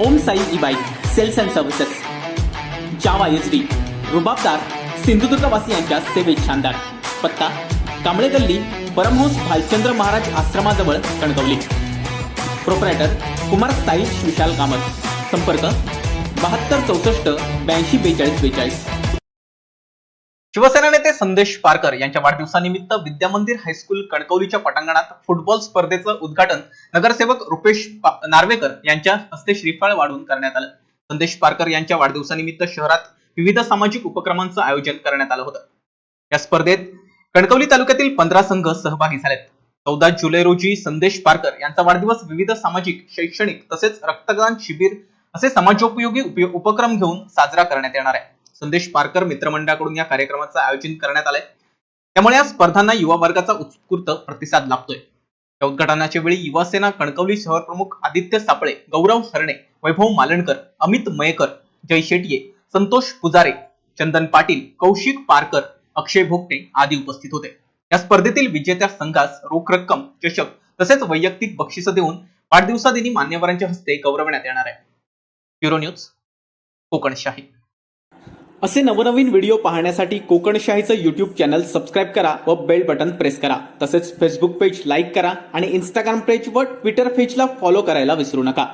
Om Sai e bike sales and services, Jawa SD, रुबाबदार सिंधुदुर्गवासियांच्या सेवेत शानदार. पत्ता कांबळे गल्ली, परमहंस भालचंद्र महाराज आश्रमाजवळ, कणकवली. प्रोप्रायटर कुमार साईश विशाल कामत. संपर्क 7264 82 42 42. शिवसेना नेते संदेश पारकर यांच्या वाढदिवसानिमित्त विद्यामंदिर हायस्कूल कणकवलीच्या पटांगणात फुटबॉल स्पर्धेचं उद्घाटन नगरसेवक रुपेश नार्वेकर यांच्या हस्ते श्रीफळ वाढून करण्यात आलं. संदेश पारकर यांच्या वाढदिवसानिमित्त शहरात विविध सामाजिक उपक्रमांचं आयोजन करण्यात आलं होतं. या स्पर्धेत कणकवली तालुक्यातील 15 संघ सहभागी झालेत. 14 जुलै रोजी संदेश पारकर यांचा वाढदिवस विविध सामाजिक, शैक्षणिक तसेच रक्तदान शिबिर असे समाजोपयोगी उपक्रम घेऊन साजरा करण्यात येणार आहे. संदेश पारकर मित्रमंडळाकडून या कार्यक्रमाचं आयोजन करण्यात आलंय. त्यामुळे या स्पर्धांना युवा वर्गाचा उत्स्फूर्त प्रतिसाद लाभतोय. या उद्घाटनाच्या वेळी युवासेना कणकवली शहर प्रमुख आदित्य सापळे, गौरव हरणे, वैभव मालणकर, अमित मयेकर, जय शेट्ये, संतोष पुजारे, चंदन पाटील, कौशिक पारकर, अक्षय भोगटे आदी उपस्थित होते. या स्पर्धेतील विजेत्या संघास रोख रक्कम, चषक तसेच वैयक्तिक बक्षिस देऊन वाढदिवसादिनी मान्यवरांच्या हस्ते गौरवण्यात येणार आहे. Bureau news, Kokanshahi. असे नवनवीन व्हिडिओ पाहण्यासाठी कोकणशाहीचं यूट्यूब चॅनल सबस्क्राईब करा व बेल बटन प्रेस करा. तसेच फेसबुक पेज लाईक करा आणि इंस्टाग्राम पेज व ट्विटर पेजला फॉलो करायला विसरू नका.